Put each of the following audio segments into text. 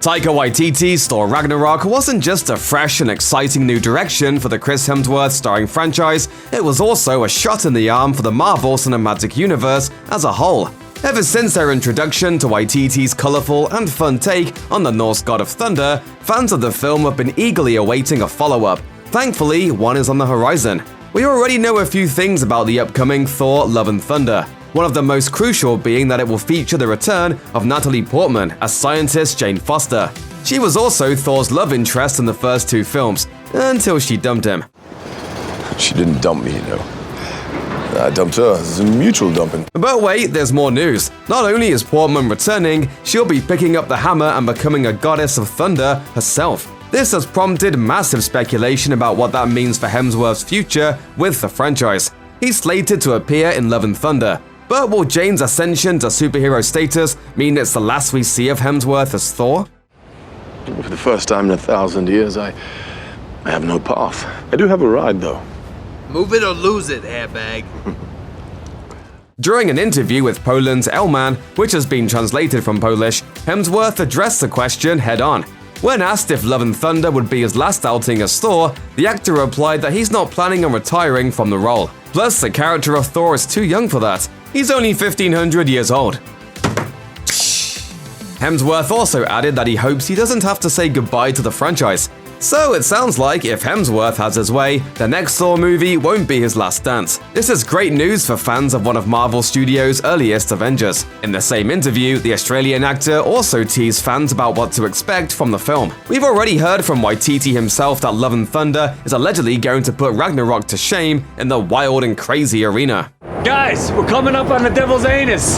Taika Waititi's Thor Ragnarok wasn't just a fresh and exciting new direction for the Chris Hemsworth starring franchise, it was also a shot in the arm for the Marvel Cinematic Universe as a whole. Ever since their introduction to Waititi's colorful and fun take on the Norse god of thunder, fans of the film have been eagerly awaiting a follow-up. Thankfully, one is on the horizon. We already know a few things about the upcoming Thor Love and Thunder. One of the most crucial being that it will feature the return of Natalie Portman as scientist Jane Foster. She was also Thor's love interest in the first two films, until she dumped him. She didn't dump me, you know. I dumped her. It's a mutual dumping. But wait, there's more news. Not only is Portman returning, she'll be picking up the hammer and becoming a goddess of thunder herself. This has prompted massive speculation about what that means for Hemsworth's future with the franchise. He's slated to appear in Love and Thunder. But will Jane's ascension to superhero status mean it's the last we see of Hemsworth as Thor? For the first time in 1,000 years, I have no path. I do have a ride, though. Move it or lose it, airbag. During an interview with Poland's Elman, which has been translated from Polish, Hemsworth addressed the question head-on. When asked if Love and Thunder would be his last outing as Thor, the actor replied that he's not planning on retiring from the role. Plus, the character of Thor is too young for that. He's only 1,500 years old. Hemsworth also added that he hopes he doesn't have to say goodbye to the franchise. So it sounds like if Hemsworth has his way, the next Thor movie won't be his last dance. This is great news for fans of one of Marvel Studios' earliest Avengers. In the same interview, the Australian actor also teased fans about what to expect from the film. We've already heard from Waititi himself that Love and Thunder is allegedly going to put Ragnarok to shame in the wild and crazy arena. Guys, we're coming up on the devil's anus.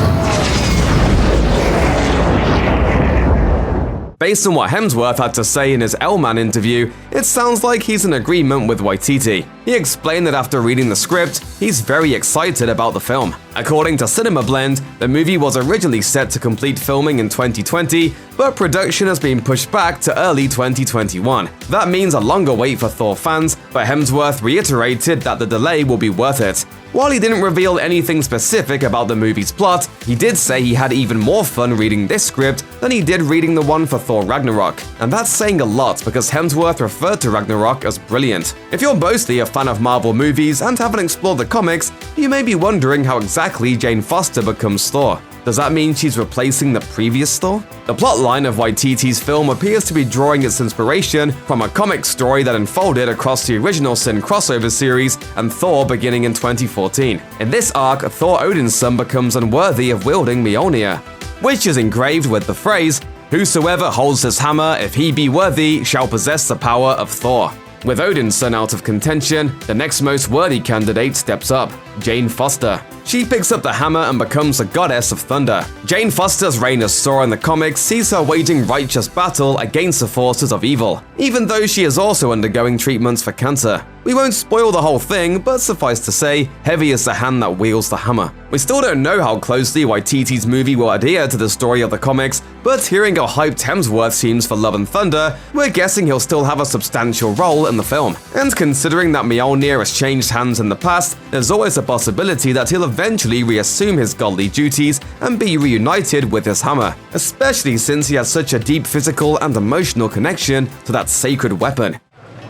Based on what Hemsworth had to say in his Elman interview, it sounds like he's in agreement with Waititi. He explained that after reading the script, he's very excited about the film. According to Cinema Blend, the movie was originally set to complete filming in 2020, but production has been pushed back to early 2021. That means a longer wait for Thor fans, but Hemsworth reiterated that the delay will be worth it. While he didn't reveal anything specific about the movie's plot, he did say he had even more fun reading this script than he did reading the one for Thor Ragnarok. And that's saying a lot because Hemsworth referred to Ragnarok as brilliant. If you're mostly a fan of Marvel movies and haven't explored the comics, you may be wondering how exactly Jane Foster becomes Thor. Does that mean she's replacing the previous Thor? The plotline of Waititi's film appears to be drawing its inspiration from a comic story that unfolded across the original Sin crossover series and Thor beginning in 2014. In this arc, Thor Odin's son becomes unworthy of wielding Mjolnir, which is engraved with the phrase, "Whosoever holds this hammer, if he be worthy, shall possess the power of Thor." With Odin's son out of contention, the next most worthy candidate steps up, Jane Foster. She picks up the hammer and becomes a goddess of thunder. Jane Foster's reign as Thor in the comics sees her waging righteous battle against the forces of evil, even though she is also undergoing treatments for cancer. We won't spoil the whole thing, but suffice to say, heavy is the hand that wields the hammer. We still don't know how closely Waititi's movie will adhere to the story of the comics, but hearing how hyped Hemsworth seems for Love and Thunder, we're guessing he'll still have a substantial role in the film. And considering that Mjolnir has changed hands in the past, there's always a possibility that he'll eventually reassume his godly duties and be reunited with his hammer, especially since he has such a deep physical and emotional connection to that sacred weapon.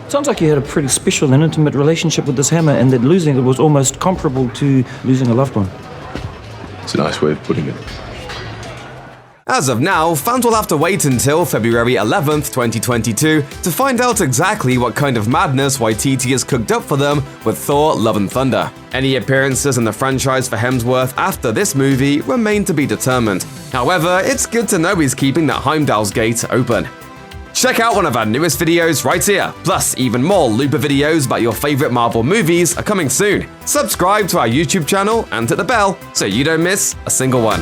Sounds like you had a pretty special and intimate relationship with this hammer, and that losing it was almost comparable to losing a loved one. It's a nice way of putting it. As of now, fans will have to wait until February 11th, 2022 to find out exactly what kind of madness Waititi has cooked up for them with Thor Love and Thunder. Any appearances in the franchise for Hemsworth after this movie remain to be determined. However, it's good to know he's keeping that Heimdall's gate open. Check out one of our newest videos right here. Plus, even more Looper videos about your favorite Marvel movies are coming soon. Subscribe to our YouTube channel and hit the bell so you don't miss a single one.